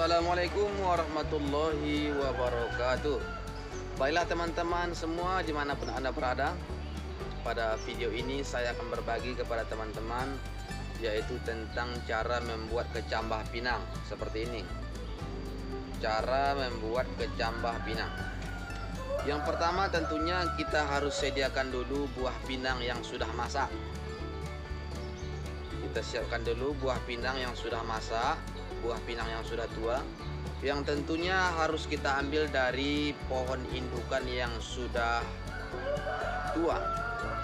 Assalamualaikum warahmatullahi wabarakatuh. Baiklah teman-teman semua dimanapun Anda berada, pada video ini saya akan berbagi kepada teman-teman yaitu tentang cara membuat kecambah pinang seperti ini. Cara membuat kecambah pinang. Yang pertama tentunya kita harus sediakan dulu buah pinang yang sudah masak. Kita siapkan dulu buah pinang yang sudah masak, buah pinang yang sudah tua, yang tentunya harus kita ambil dari pohon indukan yang sudah tua.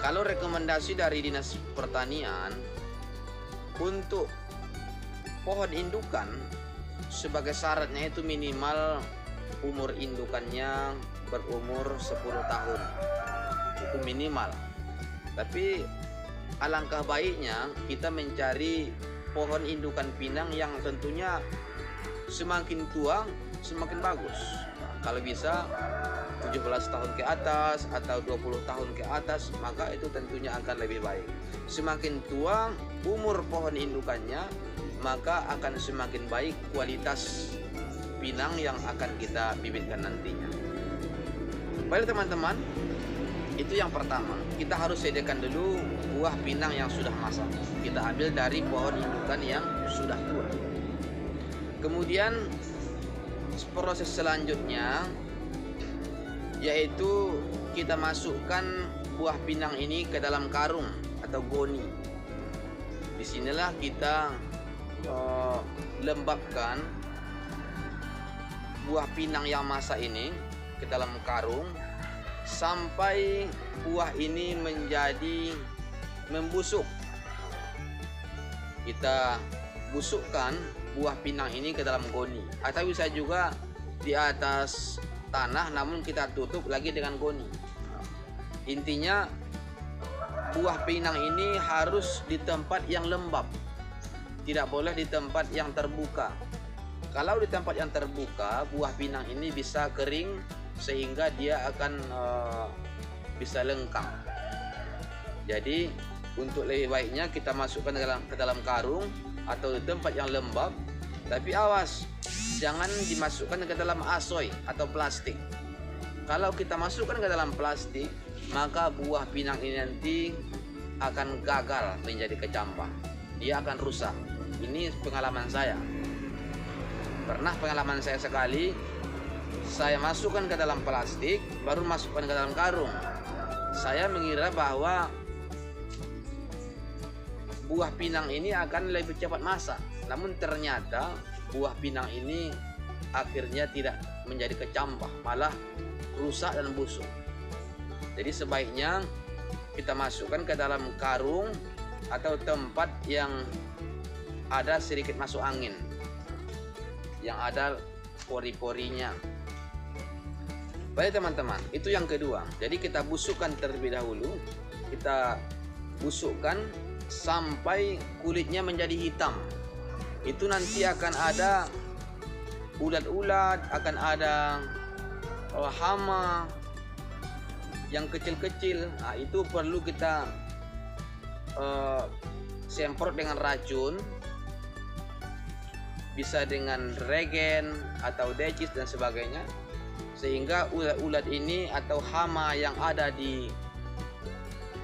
Kalau rekomendasi dari Dinas Pertanian, untuk pohon indukan sebagai syaratnya itu minimal umur indukannya berumur 10 tahun. Itu minimal. Tapi alangkah baiknya kita mencari pohon indukan pinang yang tentunya semakin tua semakin bagus. Kalau bisa 17 tahun ke atas atau 20 tahun ke atas, maka itu tentunya akan lebih baik. Semakin tua umur pohon indukannya, maka akan semakin baik kualitas pinang yang akan kita bibitkan nantinya. Baik teman-teman, itu yang pertama. Kita harus sediakan dulu buah pinang yang sudah masak. Kita ambil dari pohon indukan yang sudah tua. Kemudian proses selanjutnya yaitu kita masukkan buah pinang ini ke dalam karung atau goni. Disinilah kita lembabkan buah pinang yang masak ini ke dalam karung sampai buah ini menjadi membusuk. Kita busukkan buah pinang ini ke dalam goni, atau bisa juga di atas tanah namun kita tutup lagi dengan goni. Intinya buah pinang ini harus di tempat yang lembab, tidak boleh di tempat yang terbuka. Kalau di tempat yang terbuka, buah pinang ini bisa kering sehingga dia akan bisa lengkang. Jadi untuk lebih baiknya kita masukkan ke dalam karung atau di tempat yang lembab. Tapi awas, jangan dimasukkan ke dalam asoy atau plastik. Kalau kita masukkan ke dalam plastik, maka buah pinang ini nanti akan gagal menjadi kecambah. Dia akan rusak. Ini pengalaman saya. Pernah pengalaman saya sekali, saya masukkan ke dalam plastik, baru masukkan ke dalam karung. Saya mengira bahwa buah pinang ini akan lebih cepat masak. Namun ternyata buah pinang ini akhirnya tidak menjadi kecambah, malah rusak dan busuk. Jadi sebaiknya kita masukkan ke dalam karung atau tempat yang ada sedikit masuk angin, yang ada pori-porinya. Baik teman-teman, itu yang kedua. Jadi kita busukkan terlebih dahulu. Kita busukkan sampai kulitnya menjadi hitam. Itu nanti akan ada ulat-ulat, akan ada hama yang kecil-kecil. Nah, itu perlu kita semprot dengan racun, bisa dengan regen atau decis dan sebagainya, sehingga ulat-ulat ini atau hama yang ada di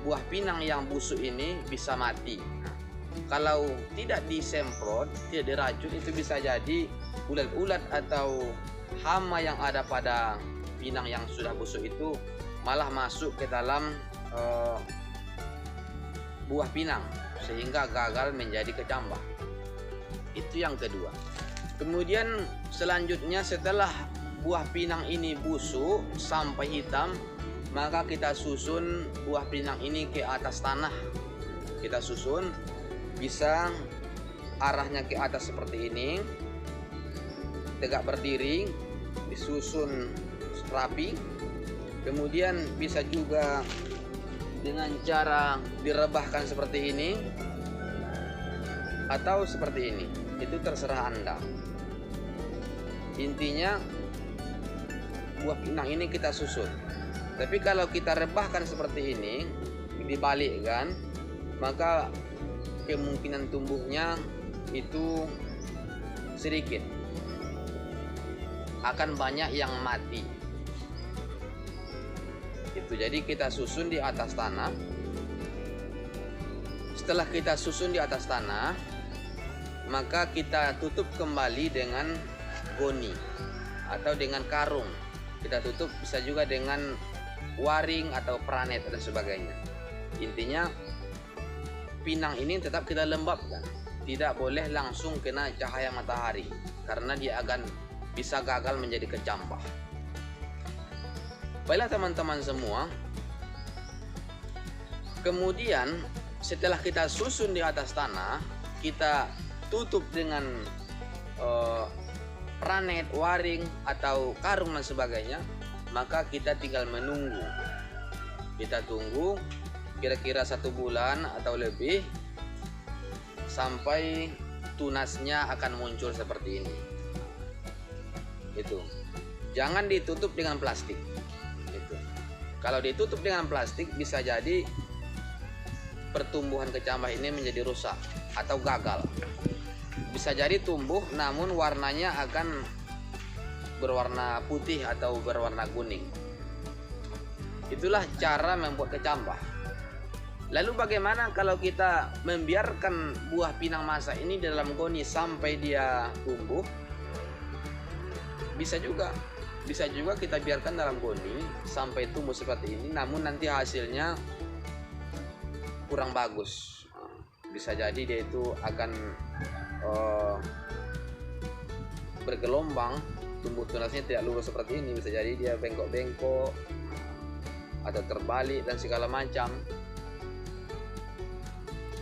buah pinang yang busuk ini bisa mati. Kalau tidak disemprot, tidak diracun, itu bisa jadi ulat-ulat atau hama yang ada pada pinang yang sudah busuk itu malah masuk ke dalam buah pinang sehingga gagal menjadi kecambah. Itu yang kedua. Kemudian selanjutnya setelah buah pinang ini busuk sampai hitam, maka kita susun buah pinang ini ke atas tanah. Kita susun, bisa arahnya ke atas seperti ini, tegak berdiri, disusun rapi. Kemudian bisa juga dengan cara direbahkan seperti ini atau seperti ini. Itu terserah Anda. Intinya buah pinang ini kita susun. Tapi kalau kita rebahkan seperti ini, dibalikkan, maka kemungkinan tumbuhnya itu sedikit. akan banyak yang mati. Itu jadi kita susun di atas tanah. Setelah kita susun di atas tanah, maka kita tutup kembali dengan goni atau dengan karung. Kita tutup bisa juga dengan waring atau pranet dan sebagainya. Intinya pinang ini tetap kita lembabkan. Tidak boleh langsung kena cahaya matahari karena dia akan bisa gagal menjadi kecampah. Baiklah teman-teman semua. Kemudian setelah kita susun di atas tanah, kita tutup dengan pranet, waring atau karung dan sebagainya, maka kita tinggal menunggu. Kita tunggu kira-kira 1 bulan atau lebih sampai tunasnya akan muncul seperti ini. Itu. Jangan ditutup dengan plastik. Itu. Kalau ditutup dengan plastik bisa jadi pertumbuhan kecambah ini menjadi rusak atau gagal. Bisa jadi tumbuh namun warnanya akan berwarna putih atau berwarna kuning. Itulah cara membuat kecambah. Lalu bagaimana kalau kita membiarkan buah pinang masa ini dalam goni sampai dia tumbuh? Bisa juga kita biarkan dalam goni sampai tumbuh seperti ini, namun nanti hasilnya kurang bagus. Bisa jadi dia itu akan bergelombang, tumbuh tunasnya tidak lurus seperti ini. Bisa jadi dia bengkok-bengkok atau terbalik dan segala macam.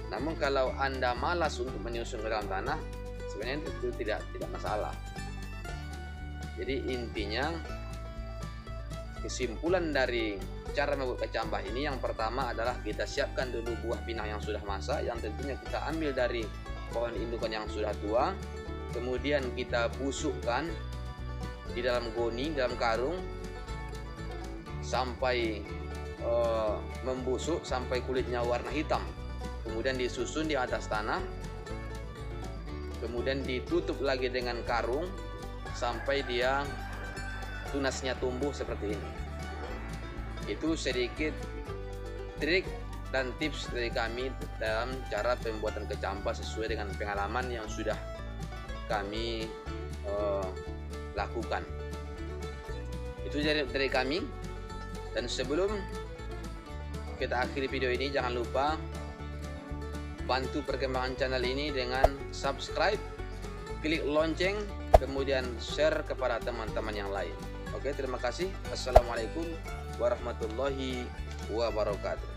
Namun kalau Anda malas untuk menyusun ke dalam tanah, sebenarnya itu tidak masalah. Jadi intinya kesimpulan dari cara membuat kecambah ini, yang pertama adalah kita siapkan dulu buah pinang yang sudah masak, yang tentunya kita ambil dari pohon indukan yang sudah tua. Kemudian kita busukkan di dalam goni, dalam karung sampai membusuk sampai kulitnya warna hitam. Kemudian disusun di atas tanah. Kemudian ditutup lagi dengan karung sampai dia tunasnya tumbuh seperti ini. Itu sedikit trik dan tips dari kami dalam cara pembuatan kecambah sesuai dengan pengalaman yang sudah kami lakukan. Itu dari kami. Dan sebelum kita akhiri video ini, jangan lupa bantu perkembangan channel ini dengan subscribe, klik lonceng, kemudian share kepada teman-teman yang lain. Oke, terima kasih. Assalamualaikum warahmatullahi wabarakatuh.